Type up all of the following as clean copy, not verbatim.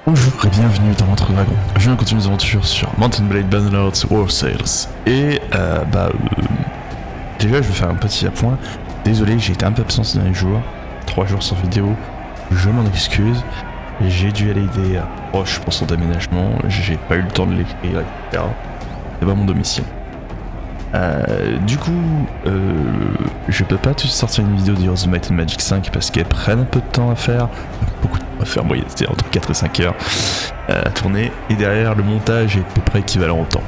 Bonjour et bienvenue dans Entre Dragons. Je viens de continuer nos aventures sur Mountain Blade Bannerlords War Sales. Et déjà je vais faire un petit appoint. Désolé, j'ai été un peu absent ces derniers jours. 3 jours sans vidéo. Je m'en excuse. J'ai dû aller aider proche pour son déménagement. J'ai pas eu le temps de l'écrire, etc. C'est pas mon domicile. Je peux pas tout sortir une vidéo de Heroes of Might and Magic 5 parce qu'elles prennent un peu de temps à faire. Beaucoup de temps à faire, bon, c'était entre 4 et 5 heures à tourner. Et derrière, le montage est à peu près équivalent au temps.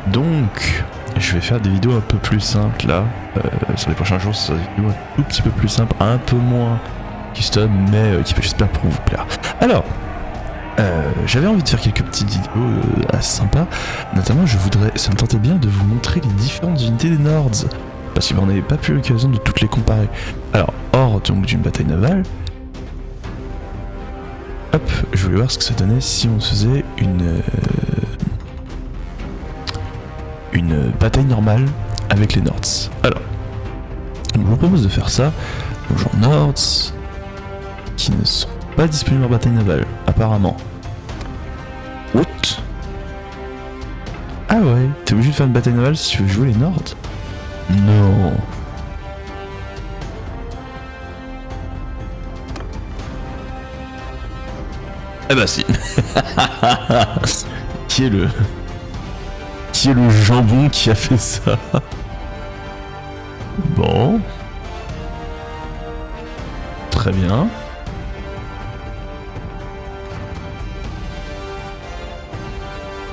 Donc, je vais faire des vidéos un peu plus simples là. Sur les prochains jours, ce sera des vidéos un tout petit peu plus simples, un peu moins custom, mais qui peut, j'espère, pour vous plaire. Alors, j'avais envie de faire quelques petites vidéos assez sympas. Notamment, ça me tentait bien de vous montrer les différentes unités des Nords. Parce que on n'avait pas pu l'occasion de toutes les comparer. Alors, hors donc d'une bataille navale, hop, je voulais voir ce que ça donnait si on faisait une bataille normale avec les Nords. Alors, je vous propose de faire ça aux gens Nords qui ne sont pas disponibles en bataille navale, apparemment. What? Ah ouais, t'es obligé de faire une bataille navale si tu veux jouer les Nords? Non. Ah bah si. Qui est le jambon qui a fait ça? Bon. Très bien.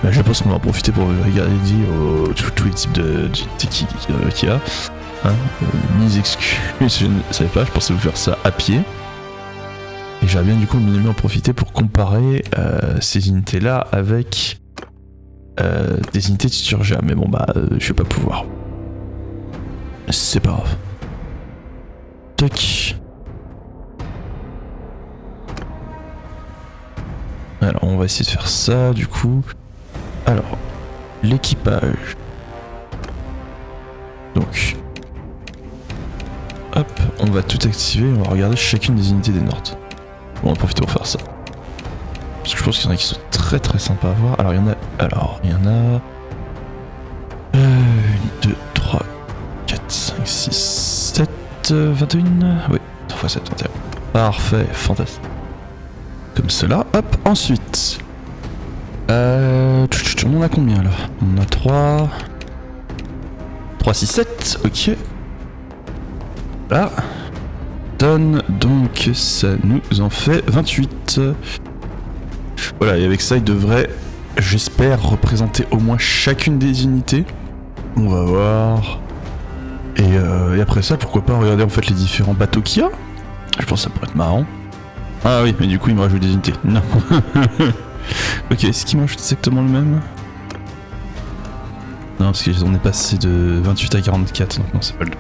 Bah, je pense qu'on va en profiter pour regarder tous les types d'unités qu'il y a. Hein, mes excuses, je ne savais pas, je pensais vous faire ça à pied. Et j'aurais bien du coup minimum en profiter pour comparer ces unités là avec des unités de Sturgia. Mais bon je vais pas pouvoir. C'est pas grave. Toc. Alors on va essayer de faire ça du coup. Alors, l'équipage. Donc, hop, on va tout activer, on va regarder chacune des unités des Nords. On va profiter pour faire ça. Parce que je pense qu'il y en a qui sont très très sympas à voir. Alors, il y en a... 1, 2, 3, 4, 5, 6, 7, 21... Oui, 3 x 7, 21. Parfait, fantastique. Comme cela, hop, ensuite... on en a combien là? On a 3... 3, 6, 7, ok. Là. Donne donc, ça nous en fait 28. Voilà, et avec ça, il devrait, j'espère, représenter au moins chacune des unités. On va voir. Et après ça, pourquoi pas regarder en fait les différents bateaux qu'il y a. Je pense que ça pourrait être marrant. Ah oui, mais du coup, il me rajoute des unités. Non. Ok, est-ce qu'il mange exactement le même? Non, parce qu'on est passé de 28 à 44, donc non, c'est pas le...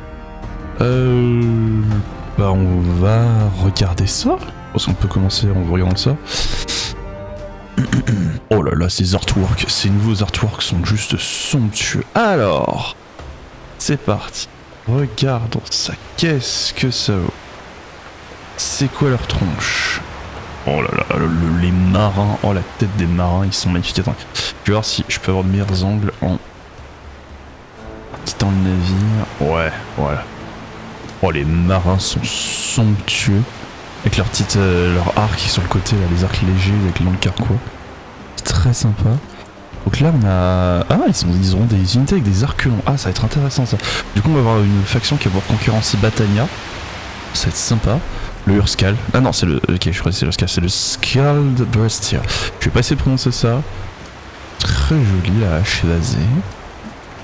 on va regarder ça. Je pense qu'on peut commencer en regardant ça. Oh là là, ces artworks, ces nouveaux artworks sont juste somptueux. Alors, c'est parti. Regardons ça. Qu'est-ce que ça vaut? C'est quoi leur tronche? Oh là là, les marins, oh la tête des marins, ils sont magnifiques. Attends, je vais voir si je peux avoir de meilleurs angles en quittant le navire. Ouais, voilà. Oh, les marins sont somptueux. Avec leur arc sur le côté, là, les arcs légers avec l'encarquois. C'est très sympa. Donc là, on a... Ah, ils auront des unités avec des arcs longs. Ah, ça va être intéressant ça. Du coup, on va avoir une faction qui va pouvoir concurrencer Battania. Ça va être sympa. Le Urskal. Ah non, c'est le... Ok, je crois que c'est le Urskal. C'est le Skaldbrestia. Je vais pas essayer de prononcer ça. Très joli, la hache évasée.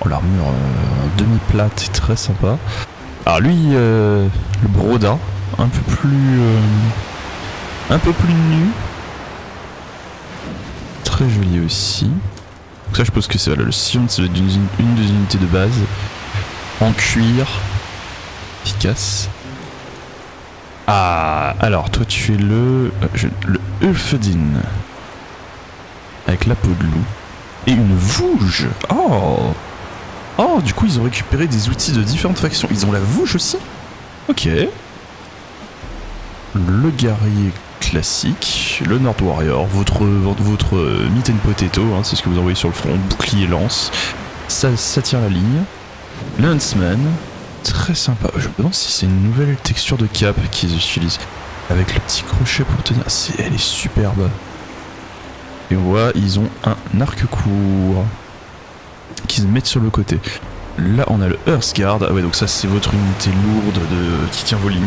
Oh, l'armure demi-plate est très sympa. Alors lui, le Broda, un peu plus nu. Très joli aussi. Donc ça, je pense que c'est le Sion, c'est une des unités de base. En cuir. Efficace. Ah, alors toi tu es le Ulfedin. Avec la peau de loup. Et une Vouge. Oh, du coup ils ont récupéré des outils de différentes factions. Ils ont la Vouge aussi? Ok. Le guerrier classique, le Nord Warrior, votre meat and potato, hein, c'est ce que vous envoyez sur le front, bouclier lance, ça tient la ligne. Le Huntsman, très sympa, je me demande si c'est une nouvelle texture de cap qu'ils utilisent, avec le petit crochet pour tenir, elle est superbe. Et on voit, ils ont un arc court, qu'ils mettent sur le côté. Là on a le Earthguard, ah ouais donc ça c'est votre unité lourde qui tient vos lignes.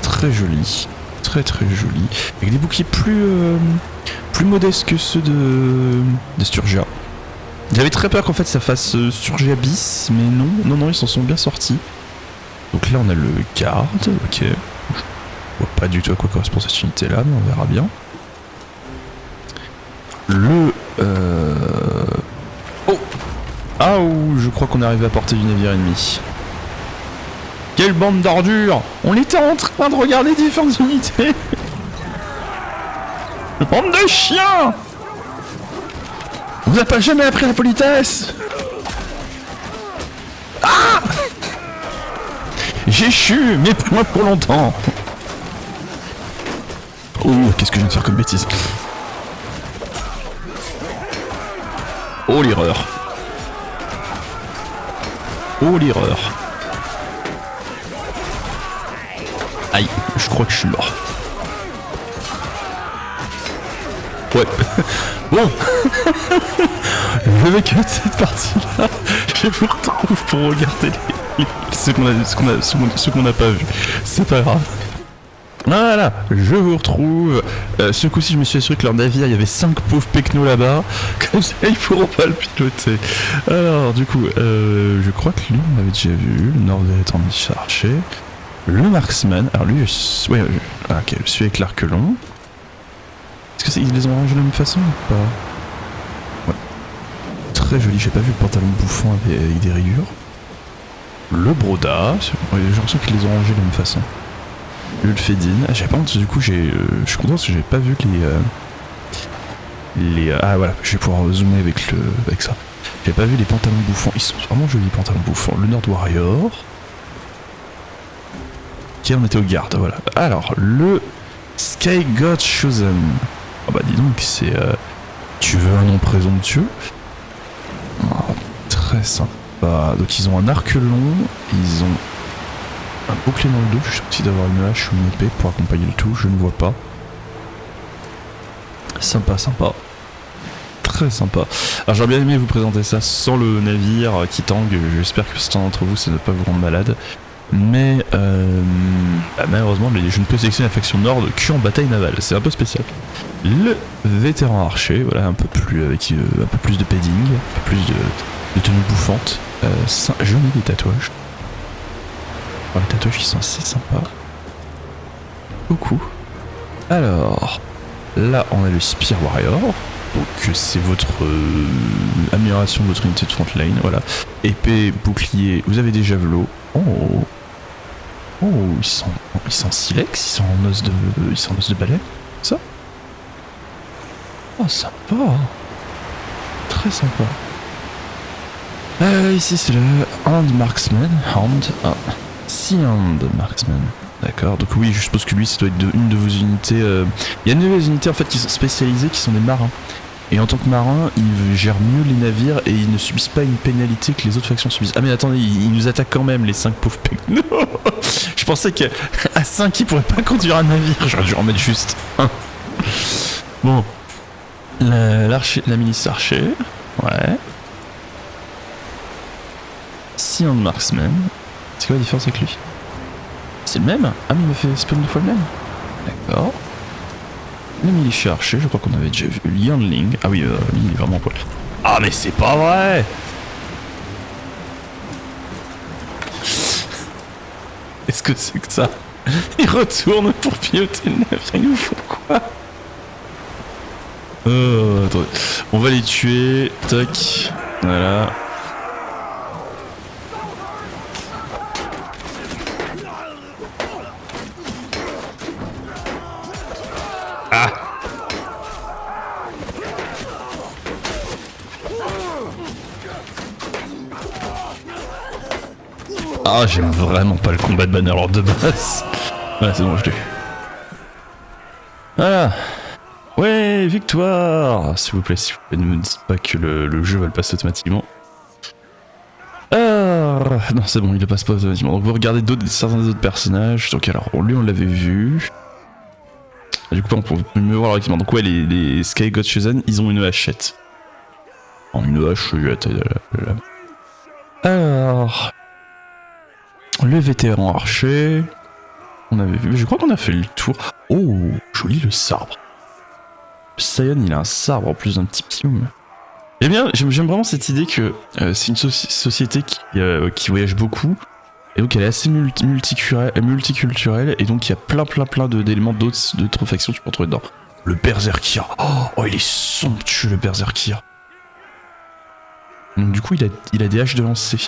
Très joli, très joli. Avec des boucliers plus modestes que ceux de Sturgia. J'avais très peur qu'en fait ça fasse Sturgia bis, mais non, ils s'en sont bien sortis. Donc là on a le Guard, ok. Je vois pas du tout à quoi correspond cette unité là, mais on verra bien. Le... Oh! Ah ouh, je crois qu'on est arrivé à portée du navire ennemi. Quelle bande d'ordures! On était en train de regarder différentes unités! Bande de chiens! Vous n'avez pas jamais appris la politesse! Ah! J'échoue, mais pas pour longtemps! Oh, qu'est-ce que je viens de faire comme bêtise? Oh l'erreur! Oh l'erreur! Aïe, je crois que je suis mort. Ouais. Bon. Le mec de cette partie-là, je vous retrouve pour regarder ce qu'on n'a pas vu. C'est pas grave. Voilà, je vous retrouve. Ce coup-ci, je me suis assuré que leur navire, il y avait 5 pauvres pecnos là-bas. Comme ça, ils pourront pas le piloter. Alors, du coup, je crois que lui, on l'avait déjà vu. Le Nord est en archer. Le Marksman. Alors, lui, ouais, ok, celui avec l'arc long. Est-ce qu'ils les ont rangés de la même façon ou pas? Ouais. Très joli, j'ai pas vu le pantalon bouffant avec des rayures. Le Broda. Ouais, j'ai l'impression qu'ils les ont rangés de la même façon. Le Fedin. Ah, j'avais pas honte, du coup, je suis content parce que j'avais pas vu que ah voilà, je vais pouvoir zoomer avec ça. J'avais pas vu les pantalons bouffants. Ils sont vraiment jolis, les pantalons bouffants. Le Nord Warrior. Ok, on était au garde, voilà. Alors, le Sky God Chosen. Ah bah dis donc, c'est... tu veux un nom présomptueux? Oh, très sympa. Donc ils ont un arc long, ils ont un bouclier dans le dos, je suis sorti d'avoir une hache ou une épée pour accompagner le tout, je ne vois pas. Sympa. Très sympa. Alors j'aurais bien aimé vous présenter ça sans le navire qui tangue, j'espère que certains d'entre vous ça ne va pas vous rendre malade. Mais malheureusement je ne peux sélectionner la faction nord qu'en bataille navale, c'est un peu spécial. Le vétéran archer, voilà, un peu plus avec un peu plus de padding, un peu plus de tenue bouffante. J'en ai des tatouages. Alors, les tatouages ils sont assez sympas. Beaucoup. Alors, là on a le Spear Warrior. Donc c'est votre amélioration de votre unité de front line, voilà. Épée, bouclier, vous avez des javelots. Oh, ils sont en silex, ils sont en os de balai, ça. Oh, sympa. Très sympa. Ici c'est le Hand Marksman. Sea Hand Marksman. D'accord, donc oui, je suppose que lui, ça doit être une de vos unités. Il y a de nouvelles unités en fait qui sont spécialisées, qui sont des marins. Et en tant que marin, ils gèrent mieux les navires et ils ne subissent pas une pénalité que les autres factions subissent. Ah mais attendez, ils nous attaquent quand même, les 5 pauvres pecnos. Je pensais qu'à 5 ils pourraient pas conduire un navire, j'aurais dû en mettre juste un. Bon. La milice archer. Ouais. Sea Hand Marksman. C'est quoi la différence avec lui? C'est le même? Ah mais il me fait spawn 2 fois le même. D'accord. Le militia archer, je crois qu'on avait déjà vu. Lianling. Ah oui, lui il est vraiment poil. Ah mais c'est pas vrai! Qu'est-ce que c'est que ça? Ils retournent pour piloter le navire, ils nous font quoi? Attendez. On va les tuer. Tac. Voilà. Ah! Ah, j'aime vraiment pas le combat de Bannerlord de base. Ouais, c'est bon, je l'ai. Voilà. Ouais, victoire. S'il vous plaît, ne me dites pas que le jeu va le passer automatiquement. Non, c'est bon, il ne passe pas automatiquement. Donc vous regardez certains des autres personnages. Donc alors, lui on l'avait vu. Du coup, on peut mieux voir leur équipement. Donc ouais, les Sky God Chosen, ils ont une hachette. Une hache, alors... Le vétéran archer... On avait vu, je crois qu'on a fait le tour. Oh, joli le sabre. Sion, il a un sabre en plus d'un petit pium. Eh bien, j'aime vraiment cette idée que c'est une société qui voyage beaucoup. Et donc elle est assez multiculturelle. Et donc il y a plein d'éléments d'autres factions que tu peux retrouver dedans. Le Berserkir. Oh, il est somptueux le Berserkir. Donc du coup il a des haches de lancer.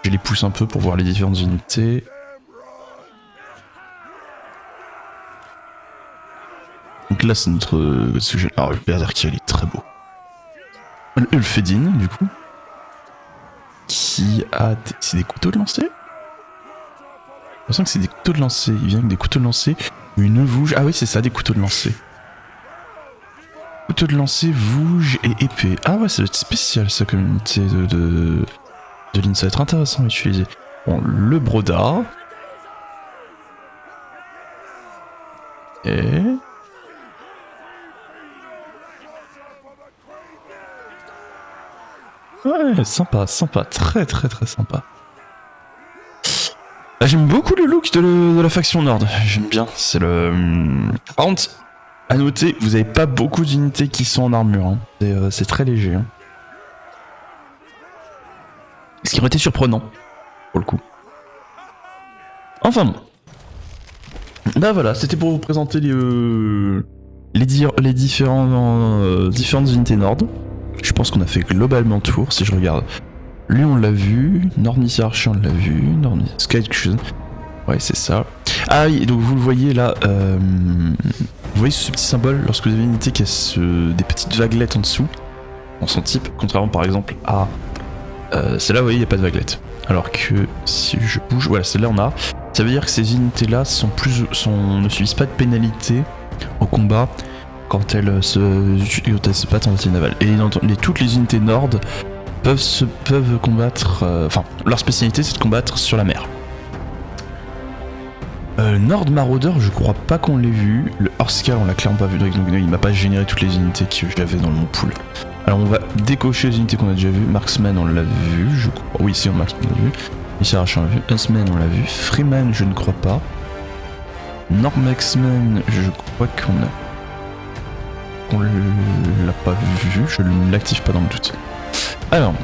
Je les pousse un peu pour voir les différentes unités. Donc là c'est notre sujet. Alors le Berserkir il est très beau. Le Ulfedin du coup. Qui a c'est des couteaux de lancer. J'ai l'impression que c'est des couteaux de lancer. Il vient avec des couteaux de lancer. Une vouge. Ah oui c'est ça, des couteaux de lancer. Couteau de lancer, vouge et épée. Ah ouais, ça va être spécial sa communauté de ligne. Ça va être intéressant à utiliser. Bon, le brodard. Et... ouais, sympa, très sympa. Ah, j'aime beaucoup le look de la faction Nord. J'aime bien, c'est le... Par contre, à noter, vous avez pas beaucoup d'unités qui sont en armure. Hein. C'est très léger. Hein. Ce qui aurait été surprenant, pour le coup. Enfin bon. Bah voilà, c'était pour vous présenter les différentes unités Nord. Je pense qu'on a fait globalement le tour, si je regarde. Lui on l'a vu, Nornis Archer on l'a vu, Nornis Sky Chosen. Ouais c'est ça. Ah oui, donc vous le voyez là, vous voyez ce petit symbole lorsque vous avez une unité qui a des petites vaguelettes en dessous, dans son type, contrairement par exemple à celle-là, vous voyez, il n'y a pas de vaguelettes. Alors que si je bouge, voilà, celle-là on a. Ça veut dire que ces unités-là ne subissent pas de pénalité au combat quand elles se battent en bataille navale. Et toutes les unités Nord peuvent combattre. Enfin, leur spécialité c'est de combattre sur la mer. Nord Marauder, je crois pas qu'on l'ait vu. Le Horskal, on l'a clairement pas vu. Donc il m'a pas généré toutes les unités que j'avais dans mon pool. Alors on va décocher les unités qu'on a déjà vues. Marksman, on l'a vu, je crois. Oui, si, Marksman, on l'a vu. Missile on l'a vu. Huntsman, on l'a vu. Freeman, je ne crois pas. Normaxman, je crois on l'a pas vu. Je ne l'active pas dans le doute. Alors,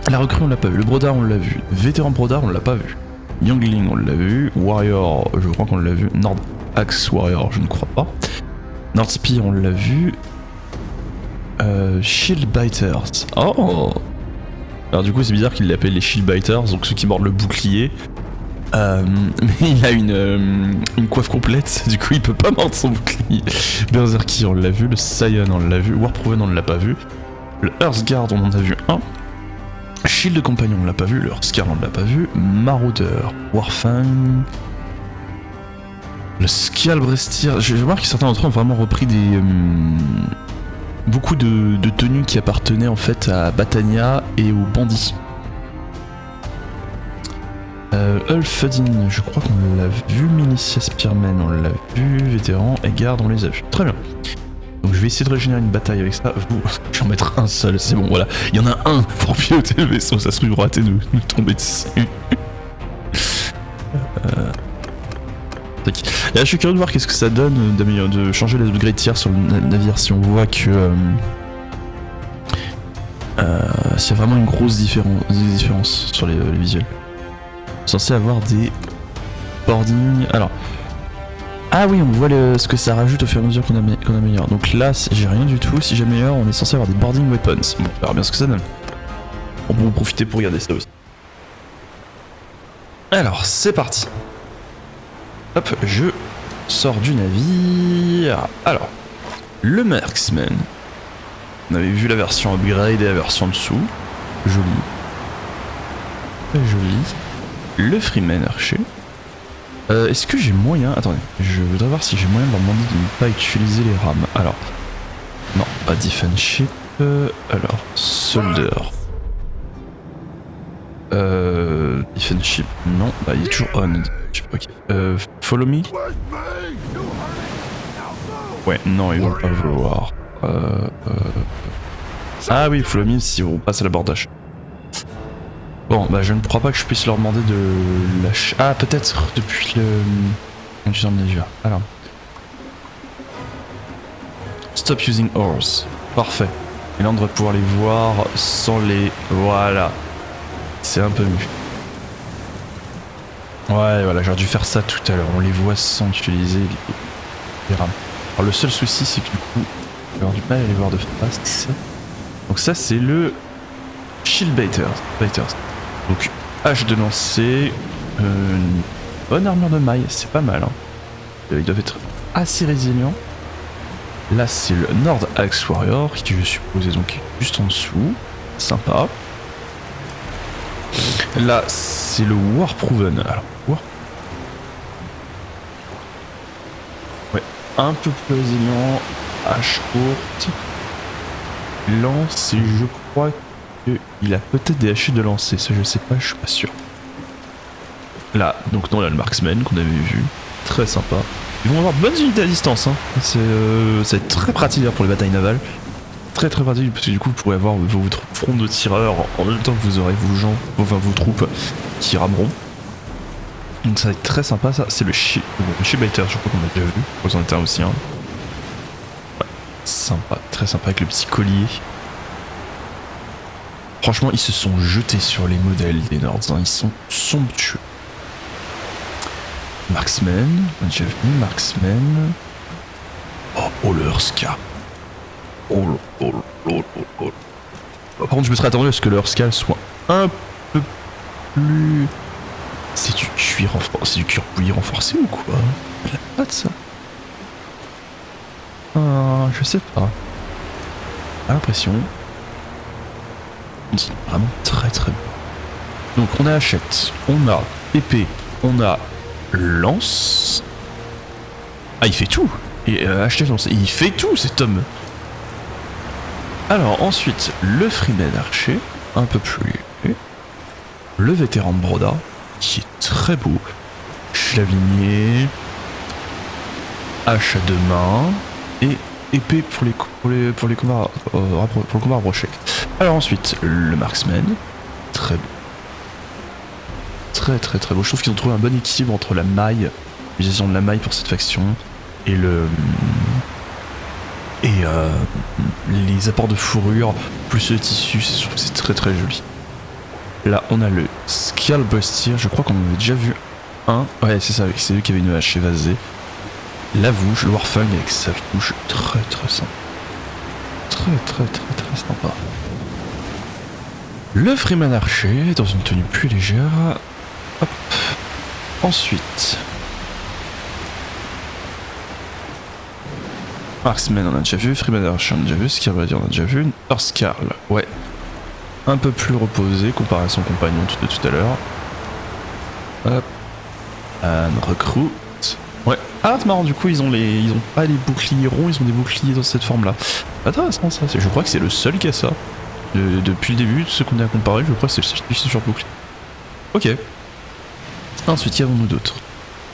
la recrue, on l'a pas vu. Le Brodard, on l'a vu. Vétéran Brodard, on l'a pas vu. Youngling, on l'a vu. Warrior, je crois qu'on l'a vu. Nord Axe Warrior, je ne crois pas. Nord Spear, on l'a vu. Shield Biters. Oh! Alors du coup c'est bizarre qu'il l'appelle les Shield Biters, donc ceux qui mordent le bouclier. Mais il a une coiffe complète, du coup il peut pas mordre son bouclier. Berserkir on l'a vu, le Sion on l'a vu, Warproven on ne l'a pas vu. Le Hearthguard on en a vu un. Shield Compagnon on l'a pas vu, le Hearthguard on l'a pas vu. Marauder, Warfang. Le Scalbrestir, je remarque que certains d'entre eux ont vraiment repris beaucoup de tenues qui appartenaient en fait à Batania et aux bandits. Ulfedin, je crois qu'on l'a vu, Militia Spearman, on l'a vu, Vétéran et Garde, on les a vus. Très bien. Donc je vais essayer de régénérer une bataille avec ça. Je vais en mettre un seul, c'est bon, voilà. Il y en a un pour piloter le vaisseau, ça se trouve rater de nous tomber dessus. Et là, je suis curieux de voir qu'est-ce que ça donne de changer les upgrades tiers sur le navire si on voit que s'il y a vraiment une grosse différence sur les visuels. Censé avoir des boarding. Alors, ah oui, on voit ce que ça rajoute au fur et à mesure qu'on améliore. Donc là, j'ai rien du tout. Si j'améliore, on est censé avoir des boarding weapons. Bon, on verra bien ce que ça donne. On peut en profiter pour regarder ça aussi. Alors, c'est parti. Hop, je sors du navire. Alors, le Marksman. On avait vu la version upgrade et la version dessous. Joli. Très joli. Le Freeman Archer. Est-ce que j'ai moyen... Attendez, je voudrais voir si j'ai moyen de leur demander de ne pas utiliser les rames. Alors, non, pas defense ship. Alors, soldier. Defense ship, non, bah il est toujours on. Ok. Follow me. Ouais, non, ils vont pas vouloir. Ah oui, follow me si on passe à l'abordage. Bon, bah je ne crois pas que je puisse leur demander de lâcher. Ah, peut-être depuis le. Alors. Stop using oars. Parfait. Et là, on devrait pouvoir les voir sans les. Voilà. C'est un peu mieux. Ouais, voilà, j'aurais dû faire ça tout à l'heure. On les voit sans utiliser les rames. Alors, le seul souci, c'est que du coup, je vais avoir du mal à les voir de face. Donc, ça, c'est le Shield Baiters. Donc, hache de lancer. Une bonne armure de maille, c'est pas mal. Hein. Ils doivent être assez résilients. Là, c'est le Nord Axe Warrior, qui je suppose est donc juste en dessous. Sympa. Là, c'est le Warproven. Alors, ouais, un peu plus résilient. Hache courte. Lance, et je crois qu'il a peut-être des hachures de lancer. Ça, je sais pas, je suis pas sûr. Là, donc, non, là, le Marksman qu'on avait vu. Très sympa. Ils vont avoir de bonnes unités à distance. Hein. Ça va être très pratique pour les batailles navales. Très pratique parce que du coup vous pourrez avoir votre front de tireurs en même temps que vous aurez vos troupes qui rameront. Donc ça va être très sympa ça. C'est le Shipbaiter, je crois qu'on a déjà vu. Vous en êtes un aussi. Hein. Ouais, sympa, très sympa avec le petit collier. Franchement, ils se sont jetés sur les modèles des Nords. Hein. Ils sont somptueux. Marksman, on a déjà vu Marksman. Oh le Urska. Oh. Par contre, je me serais attendu à ce que leur scale soit un peu plus. C'est du cuir bouilli renforcé ou quoi? Il a pas de ça. Je sais pas. J'ai l'impression. C'est vraiment très bien. Donc on a hachette, on a épée, on a lance. Ah, il fait tout. Et hachette, lance. Il fait tout cet homme. Alors ensuite, le Freeman Archer, un peu plus léger. Le vétéran de Broda, qui est très beau. Chavigné. Hache à deux mains. Et épée pour les combats pour le combat rapproché. Alors ensuite, le Marksman, très beau. Très beau. Je trouve qu'ils ont trouvé un bon équilibre entre la maille, l'utilisation de la maille pour cette faction, et les apports de fourrure, plus le tissu, je trouve que c'est très joli. Là, on a le Skullbuster, je crois qu'on en avait déjà vu un. Ouais, c'est ça, c'est lui qui avait une hache évasée. La Vouge, le Warfang avec sa bouche, très sympa. Très sympa. Le Freeman Archer, dans une tenue plus légère. Hop. Ensuite... Marksman on a déjà vu, Freeman Archer on a déjà vu, Skirblade on a déjà vu, Urskarl, ouais. Un peu plus reposé comparé à son compagnon de tout à l'heure. Hop. And recruit. Ouais. Ah c'est marrant, du coup ils ont pas les boucliers ronds, ils ont des boucliers dans cette forme là. Intéressant ça, je crois que c'est le seul qui a ça. Depuis le début, ce qu'on a comparé, je crois que c'est le seul sur bouclier. Ok. Ensuite, y avons-nous d'autres?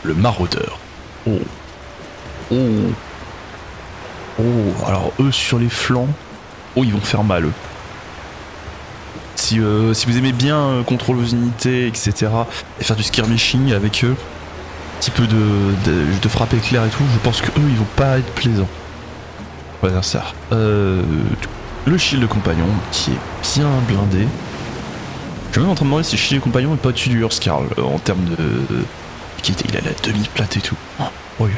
Le Maraudeur. Oh, alors eux sur les flancs, ils vont faire mal eux. Si vous aimez bien contrôler vos unités, etc., et faire du skirmishing avec eux, un petit peu de frappe éclair et tout, je pense que eux ils vont pas être plaisants. On va dire ça. Le shield de compagnon qui est bien blindé. Je suis même en train de demander si le shield de compagnon est pas au-dessus du Urskarl en termes de. Il a la demi-plate et tout. Oui.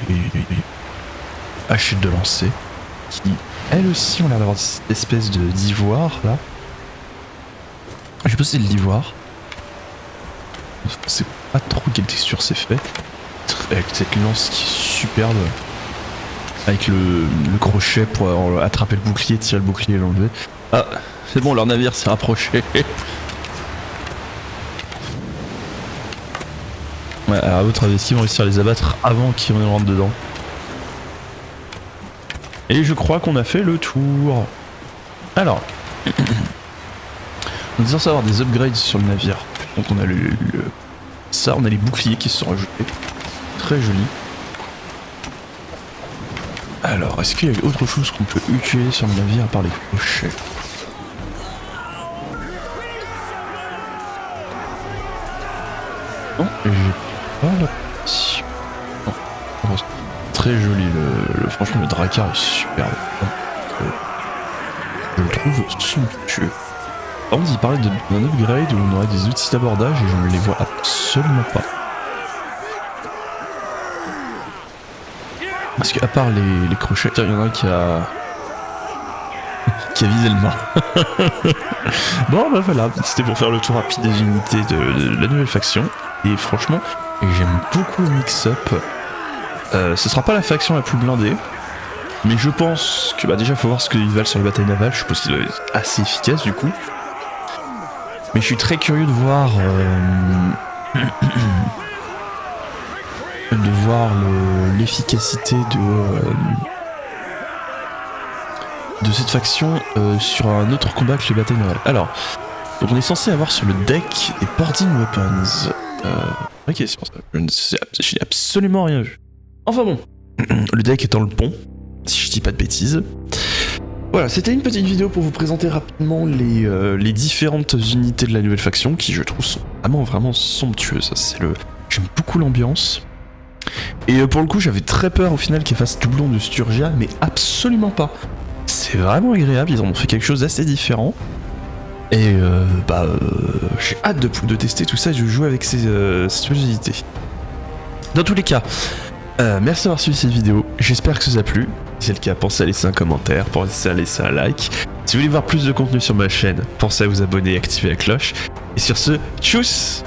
Hachette de lancer. Qui, elle aussi, ont l'air d'avoir cette espèce d'ivoire là. Je sais pas si c'est de l'ivoire. C'est pas trop quelle texture c'est fait. Avec cette lance qui est superbe. Avec le crochet pour attraper le bouclier, tirer le bouclier et l'enlever. Ah, c'est bon, leur navire s'est rapproché. Ouais, alors à votre avis, est-ce qu'ils vont réussir à les abattre avant qu'ils rentrent dedans? Et je crois qu'on a fait le tour. Alors, on est censé avoir des upgrades sur le navire. Donc on a ça, on a les boucliers qui se sont rajoutés. Très joli. Alors, est-ce qu'il y a autre chose qu'on peut utiliser sur le navire à part les crochets? Non, j'ai pas l'impression. Non, très joli, franchement le Drakkar est superbe. Je le trouve somptueux. Par contre, il parlait d'un upgrade où on aurait des outils d'abordage et je ne les vois absolument pas. Parce qu'à part les crochets, il y en a un qui a visé le mât. Bon bah voilà, c'était pour faire le tour rapide des unités de la nouvelle faction. Et franchement, j'aime beaucoup le mix-up. Ce sera pas la faction la plus blindée. Mais je pense que déjà faut voir ce qu'ils valent sur les batailles navales. Je suppose qu'ils doivent être assez efficaces du coup. Mais je suis très curieux de voir l'efficacité de cette faction sur un autre combat que les batailles navales. Alors, donc on est censé avoir sur le deck des boarding weapons. Ok, c'est pour ça. Je n'ai absolument rien vu. Enfin bon, le deck étant le pont, si je dis pas de bêtises. Voilà, c'était une petite vidéo pour vous présenter rapidement les différentes unités de la nouvelle faction qui, je trouve, sont vraiment somptueuses. J'aime beaucoup l'ambiance. Et pour le coup, j'avais très peur au final qu'ils fassent doublon de Sturgia, mais absolument pas. C'est vraiment agréable, ils en ont fait quelque chose d'assez différent. Et j'ai hâte de tester tout ça et de jouer avec ces unités. Dans tous les cas, merci d'avoir suivi cette vidéo, j'espère que ça vous a plu. Si c'est le cas, pensez à laisser un commentaire, pensez à laisser un like. Si vous voulez voir plus de contenu sur ma chaîne, pensez à vous abonner et activer la cloche. Et sur ce, tchuss!